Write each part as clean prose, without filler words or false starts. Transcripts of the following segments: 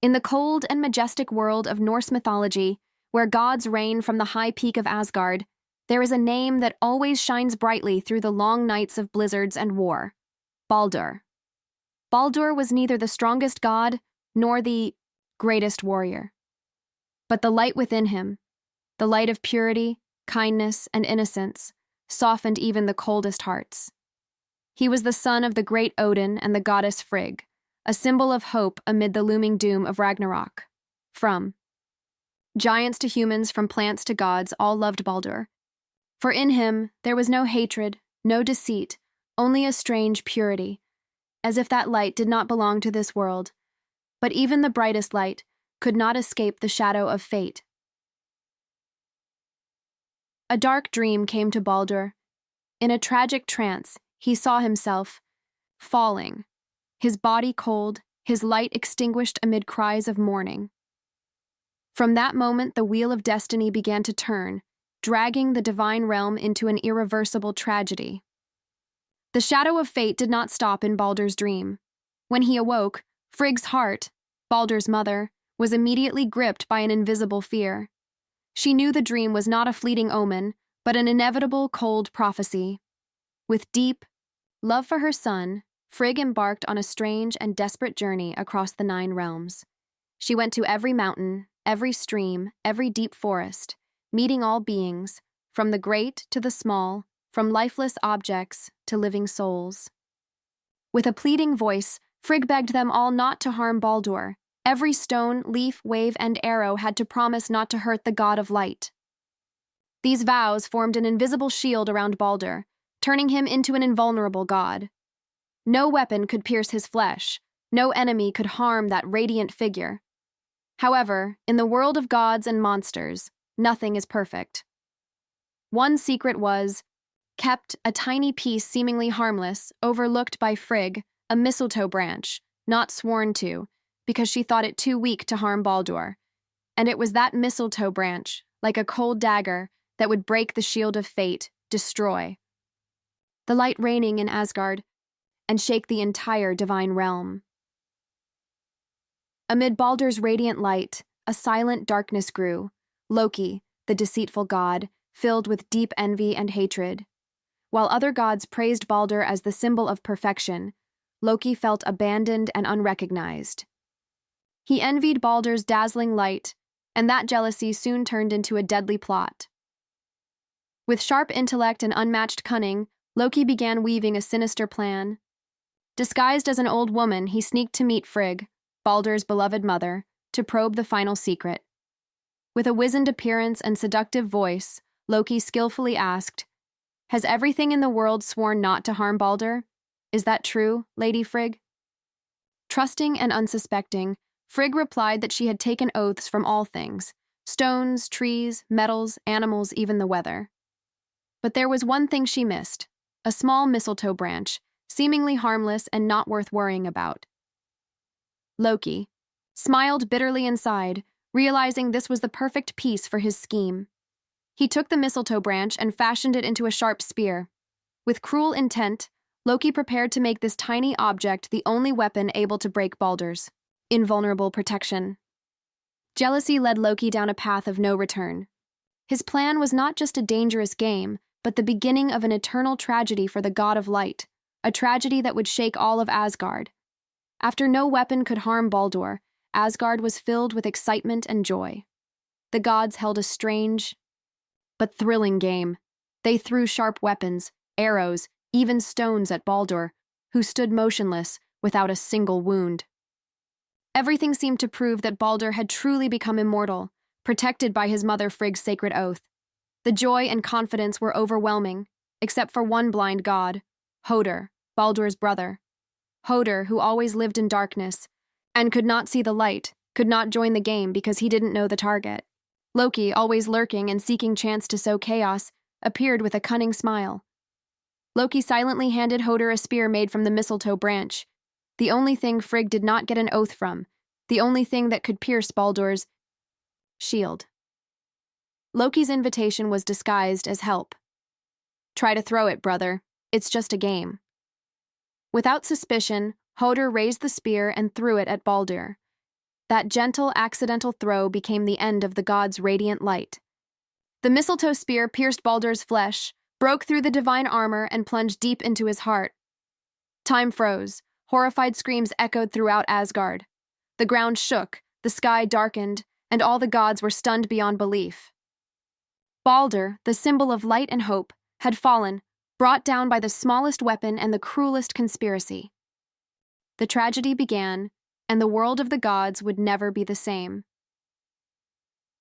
In the cold and majestic world of Norse mythology, where gods reign from the high peak of Asgard, there is a name that always shines brightly through the long nights of blizzards and war: Baldur. Baldur was neither the strongest god nor the greatest warrior. But the light within him, the light of purity, kindness, and innocence, softened even the coldest hearts. He was the son of the great Odin and the goddess Frigg, a symbol of hope amid the looming doom of Ragnarok. From giants to humans, from plants to gods, all loved Baldur. For in him there was no hatred, no deceit, only a strange purity, as if that light did not belong to this world. But even the brightest light could not escape the shadow of fate. A dark dream came to Baldur. In a tragic trance, he saw himself falling, his body cold, his light extinguished amid cries of mourning. From that moment, the wheel of destiny began to turn, dragging the divine realm into an irreversible tragedy. The shadow of fate did not stop in Baldur's dream. When he awoke, Frigg's heart, Baldur's mother, was immediately gripped by an invisible fear. She knew the dream was not a fleeting omen, but an inevitable cold prophecy. With deep love for her son, Frigg embarked on a strange and desperate journey across the 9 realms. She went to every mountain, every stream, every deep forest, meeting all beings, from the great to the small, from lifeless objects to living souls. With a pleading voice, Frigg begged them all not to harm Baldur. Every stone, leaf, wave, and arrow had to promise not to hurt the god of light. These vows formed an invisible shield around Baldur, turning him into an invulnerable god. No weapon could pierce his flesh, no enemy could harm that radiant figure. However, in the world of gods and monsters, nothing is perfect. One secret was kept, a tiny piece seemingly harmless, overlooked by Frigg, a mistletoe branch, not sworn to, because she thought it too weak to harm Baldur. And it was that mistletoe branch, like a cold dagger, that would break the shield of fate, destroy the light reigning in Asgard, and shake the entire divine realm. Amid Baldur's radiant light, a silent darkness grew. Loki, the deceitful god, filled with deep envy and hatred. While other gods praised Baldur as the symbol of perfection, Loki felt abandoned and unrecognized. He envied Baldur's dazzling light, and that jealousy soon turned into a deadly plot. With sharp intellect and unmatched cunning, Loki began weaving a sinister plan. Disguised as an old woman, he sneaked to meet Frigg, Baldur's beloved mother, to probe the final secret. With a wizened appearance and seductive voice, Loki skillfully asked, "Has everything in the world sworn not to harm Baldur? Is that true, Lady Frigg?" Trusting and unsuspecting, Frigg replied that she had taken oaths from all things: stones, trees, metals, animals, even the weather. But there was one thing she missed: a small mistletoe branch, seemingly harmless and not worth worrying about. Loki smiled bitterly inside, realizing this was the perfect piece for his scheme. He took the mistletoe branch and fashioned it into a sharp spear. With cruel intent, Loki prepared to make this tiny object the only weapon able to break Baldur's invulnerable protection. Jealousy led Loki down a path of no return. His plan was not just a dangerous game, but the beginning of an eternal tragedy for the god of light, a tragedy that would shake all of Asgard. After no weapon could harm Baldur, Asgard was filled with excitement and joy. The gods held a strange but thrilling game. They threw sharp weapons, arrows, even stones at Baldur, who stood motionless without a single wound. Everything seemed to prove that Baldur had truly become immortal, protected by his mother Frigg's sacred oath. The joy and confidence were overwhelming, except for one blind god, Hodur, Baldur's brother. Hodur, who always lived in darkness and could not see the light, could not join the game because he didn't know the target. Loki, always lurking and seeking chance to sow chaos, appeared with a cunning smile. Loki silently handed Hodur a spear made from the mistletoe branch, the only thing Frigg did not get an oath from, the only thing that could pierce Baldur's shield. Loki's invitation was disguised as help. "Try to throw it, brother. It's just a game." Without suspicion, Hodur raised the spear and threw it at Baldur. That gentle, accidental throw became the end of the god's radiant light. The mistletoe spear pierced Baldur's flesh, broke through the divine armor, and plunged deep into his heart. Time froze. Horrified screams echoed throughout Asgard. The ground shook, the sky darkened, and all the gods were stunned beyond belief. Baldur, the symbol of light and hope, had fallen, brought down by the smallest weapon and the cruelest conspiracy. The tragedy began, and the world of the gods would never be the same.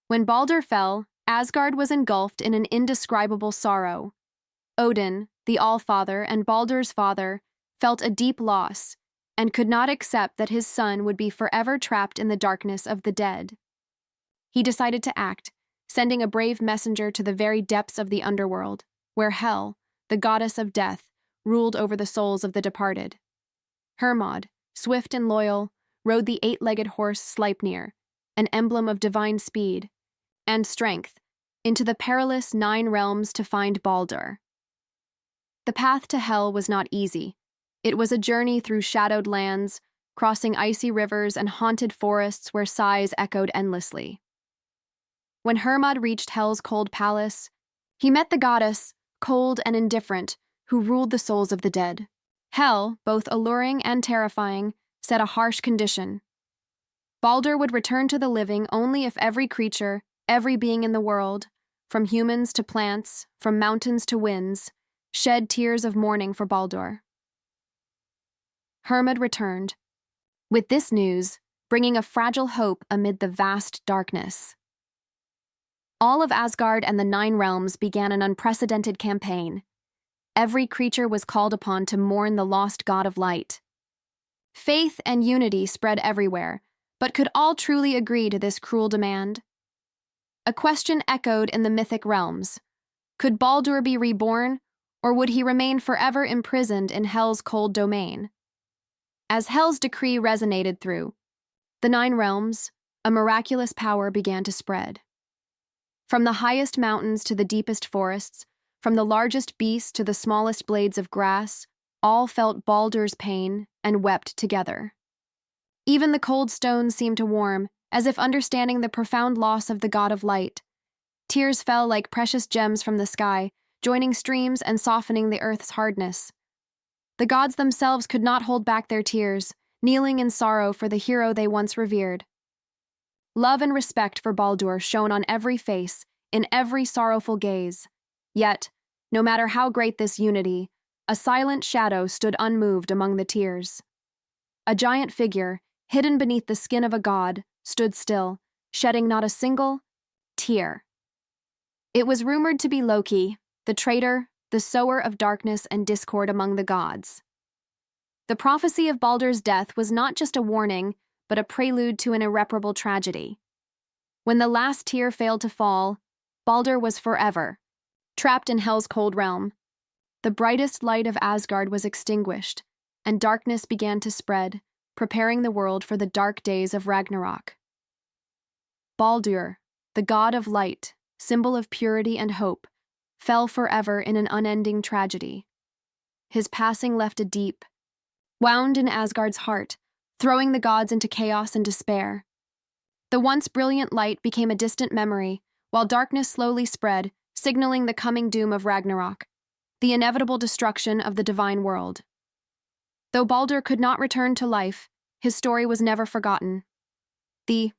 When Baldur fell, Asgard was engulfed in an indescribable sorrow. Odin, the All-Father and Baldur's father, felt a deep loss and could not accept that his son would be forever trapped in the darkness of the dead. He decided to act, sending a brave messenger to the very depths of the underworld, where Hel, the goddess of death, ruled over the souls of the departed. Hermod, swift and loyal, rode the eight-legged horse Sleipnir, an emblem of divine speed and strength, into the perilous 9 realms to find Baldur. The path to Hel was not easy. It was a journey through shadowed lands, crossing icy rivers and haunted forests where sighs echoed endlessly. When Hermod reached Hel's cold palace, he met the goddess, cold and indifferent, who ruled the souls of the dead. Hel, both alluring and terrifying, set a harsh condition. Baldur would return to the living only if every creature, every being in the world, from humans to plants, from mountains to winds, shed tears of mourning for Baldur. Hermod returned, with this news bringing a fragile hope amid the vast darkness. All of Asgard and the 9 realms began an unprecedented campaign. Every creature was called upon to mourn the lost god of light. Faith and unity spread everywhere, but could all truly agree to this cruel demand? A question echoed in the mythic realms. Could Baldur be reborn, or would he remain forever imprisoned in Hel's cold domain? As Hel's decree resonated through the 9 realms, a miraculous power began to spread. From the highest mountains to the deepest forests, from the largest beasts to the smallest blades of grass, all felt Baldur's pain and wept together. Even the cold stones seemed to warm, as if understanding the profound loss of the god of light. Tears fell like precious gems from the sky, joining streams and softening the earth's hardness. The gods themselves could not hold back their tears, kneeling in sorrow for the hero they once revered. Love and respect for Baldur shone on every face, in every sorrowful gaze. Yet, no matter how great this unity, a silent shadow stood unmoved among the tears. A giant figure, hidden beneath the skin of a god, stood still, shedding not a single tear. It was rumored to be Loki, the traitor, the sower of darkness and discord among the gods. The prophecy of Baldur's death was not just a warning, but a prelude to an irreparable tragedy. When the last tear failed to fall, Baldur was forever trapped in Hel's cold realm. The brightest light of Asgard was extinguished, and darkness began to spread, preparing the world for the dark days of Ragnarok. Baldur, the god of light, symbol of purity and hope, fell forever in an unending tragedy. His passing left a deep wound in Asgard's heart, throwing the gods into chaos and despair. The once brilliant light became a distant memory, while darkness slowly spread, signaling the coming doom of Ragnarok, the inevitable destruction of the divine world. Though Baldur could not return to life, his story was never forgotten. The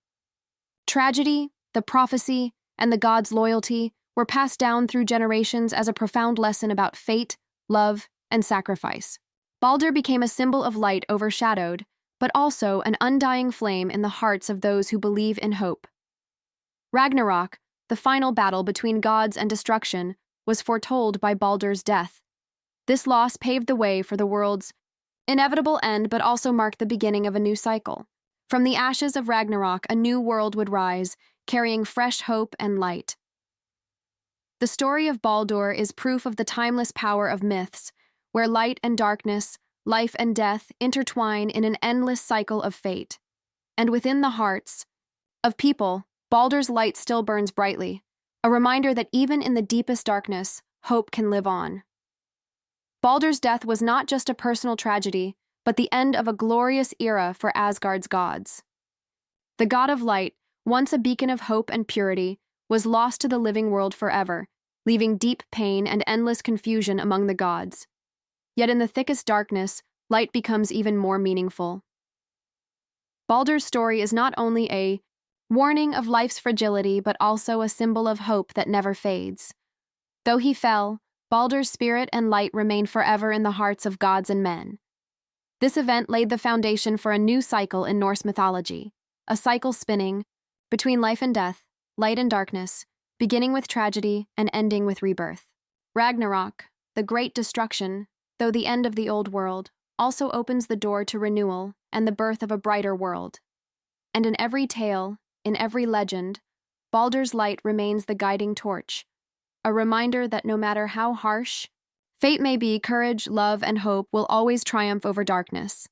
tragedy, the prophecy, and the god's loyalty were passed down through generations as a profound lesson about fate, love, and sacrifice. Baldur became a symbol of light overshadowed, but also an undying flame in the hearts of those who believe in hope. Ragnarok, the final battle between gods and destruction, was foretold by Baldur's death. This loss paved the way for the world's inevitable end, but also marked the beginning of a new cycle. From the ashes of Ragnarok, a new world would rise, carrying fresh hope and light. The story of Baldur is proof of the timeless power of myths, where light and darkness, life and death intertwine in an endless cycle of fate. And within the hearts of people, Baldur's light still burns brightly, a reminder that even in the deepest darkness, hope can live on. Baldur's death was not just a personal tragedy, but the end of a glorious era for Asgard's gods. The god of light, once a beacon of hope and purity, was lost to the living world forever, leaving deep pain and endless confusion among the gods. Yet in the thickest darkness, light becomes even more meaningful. Baldur's story is not only a warning of life's fragility, but also a symbol of hope that never fades. Though he fell, Baldur's spirit and light remain forever in the hearts of gods and men. This event laid the foundation for a new cycle in Norse mythology, a cycle spinning between life and death, light and darkness, beginning with tragedy and ending with rebirth. Ragnarok, the great destruction, though the end of the old world, also opens the door to renewal and the birth of a brighter world. And in every tale, in every legend, Baldur's light remains the guiding torch, a reminder that no matter how harsh fate may be, courage, love, and hope will always triumph over darkness.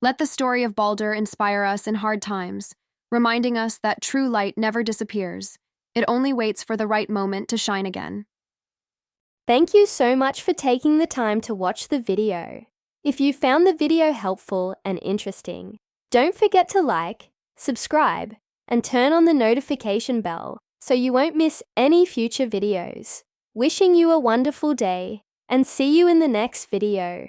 Let the story of Baldur inspire us in hard times, reminding us that true light never disappears. It only waits for the right moment to shine again. Thank you so much for taking the time to watch the video. If you found the video helpful and interesting, don't forget to like, subscribe, and turn on the notification bell so you won't miss any future videos. Wishing you a wonderful day, and see you in the next video.